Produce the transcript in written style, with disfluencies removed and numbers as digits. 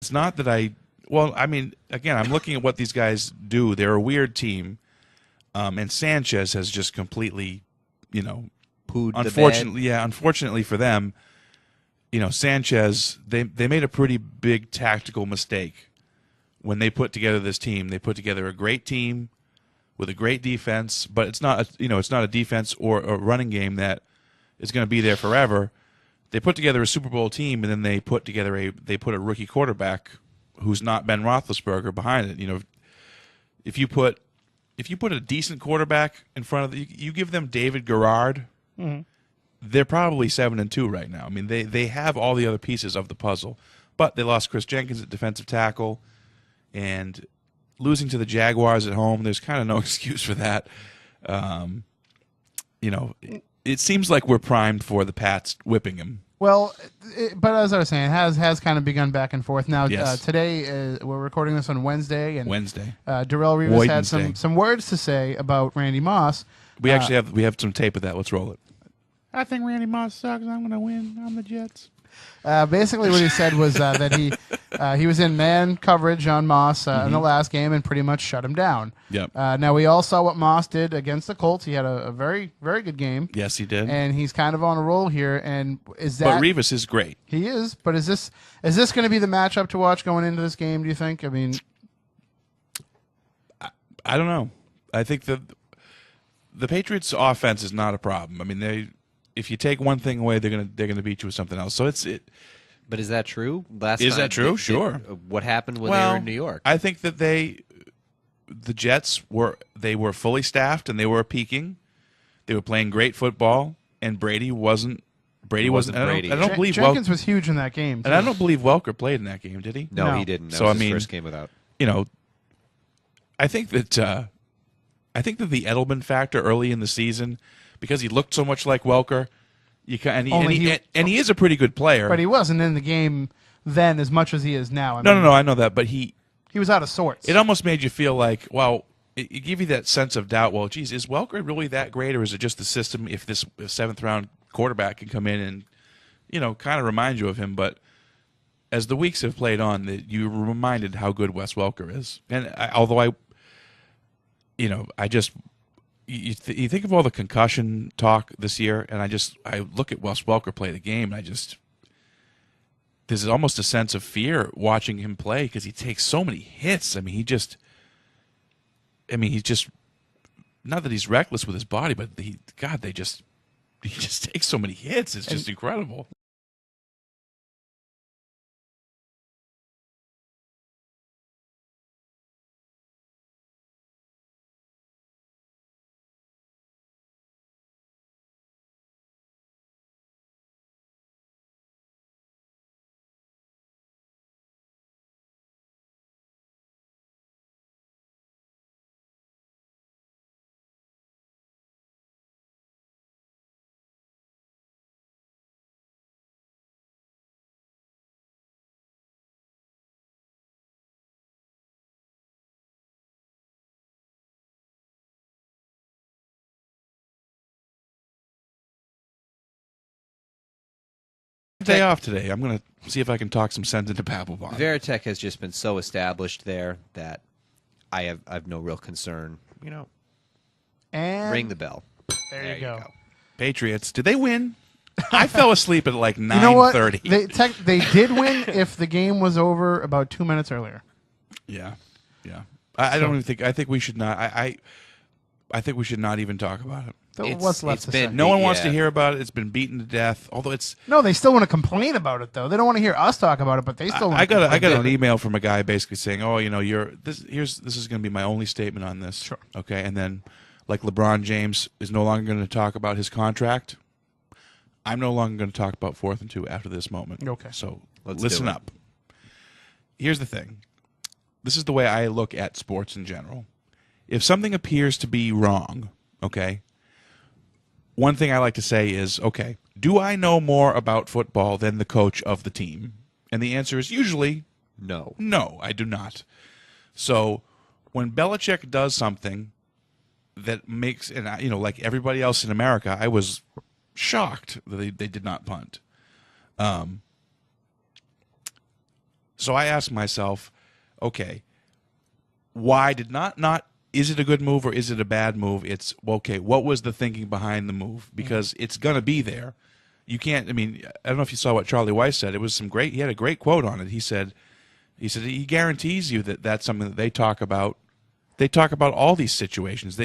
it's not that I. Well, I mean, again, I'm looking at what these guys do. They're a weird team, and Sanchez has just completely, Pooed unfortunately, unfortunately for them, Sanchez. They made a pretty big tactical mistake when they put together this team. They put together a great team with a great defense, but it's not a defense or a running game that is going to be there forever. They put together a Super Bowl team, and then they put a rookie quarterback who's not Ben Roethlisberger behind it. If you put a decent quarterback in front of you give them David Garrard, they're probably 7-2 right now. I mean, they have all the other pieces of the puzzle, but they lost Chris Jenkins at defensive tackle, and losing to the Jaguars at home, there's kind of no excuse for that. It seems like we're primed for the Pats whipping him. Well, but as I was saying, it has kind of begun back and forth. Now, Yes. Today, we're recording this on Wednesday, and Wednesday. Darrelle Revis had Wednesday. some words to say about Randy Moss. We actually have some tape of that. Let's roll it. I think Randy Moss sucks. I'm going to win. I'm the Jets. Basically, what he said was that he was in man coverage on Moss in the last game and pretty much shut him down. Yep. Now, we all saw what Moss did against the Colts. He had a very, very good game. Yes, he did. And he's kind of on a roll here. And is that? But Revis is great. He is. But is this going to be the matchup to watch going into this game? Do you think? I mean, I don't know. I think the Patriots' offense is not a problem. I mean, if you take one thing away, they're gonna beat you with something else. So But is that true? Is that true? Sure. What happened when they were in New York? I think that the Jets were fully staffed and they were peaking. They were playing great football, and Brady wasn't. Brady wasn't. Brady. I don't believe Jenkins was huge in that game, too. and I don't believe Welker played in that game. Did he? No, No. he didn't. That So, was I his mean, first game without. I think that the Edelman factor early in the season, because he looked so much like Welker, and he is a pretty good player. But he wasn't in the game then as much as he is now. No, I know that, but he was out of sorts. it almost made you feel like, well, it gave you that sense of doubt. Well, geez, is Welker really that great, or is it just the system? If this seventh round quarterback can come in and kind of remind you of him, but as the weeks have played on, that you were reminded how good Wes Welker is. And you think of all the concussion talk this year, and I look at Wes Welker play the game, and there's almost a sense of fear watching him play because he takes so many hits. I mean, he's just not that he's reckless with his body, but he just takes so many hits. It's just incredible. Day off today. I'm going to see if I can talk some sense into Papelbon. Veritek has just been so established there that I have no real concern. And Ring the bell. there you go. Patriots, did they win? I fell asleep at like 9:30. You know what? They did win if the game was over about 2 minutes earlier. Yeah. I don't even think. I think we should not. I think we should not even talk about it. So It's- what's left it's to been- say? No one wants to Yeah. hear about it. It's been beaten to death. Although No, they still want to complain about it, though. They don't want to hear us talk about it, but they still want I to got complain an about it. email from a guy basically saying, "Oh, this is going to be my only statement on this." Sure. Okay, and then like LeBron James is no longer going to talk about his contract. I'm no longer going to talk about 4th and 2 after this moment. Okay. So Let's listen do it. up. Here's the thing. This is the way I look at sports in general. If something appears to be wrong, okay, one thing I like to say is, okay, do I know more about football than the coach of the team? And the answer is usually No. no, I do not. So when Belichick does something that makes, and like everybody else in America, I was shocked that they did not punt. So I asked myself, okay, why did not is it a good move or is it a bad move? It's, okay, what was the thinking behind the move? Because it's going to be there. You can't, I mean, I don't know if you saw what Charlie Weiss said. It was he had a great quote on it. He said he guarantees you that that's something that they talk about. They talk about all these situations.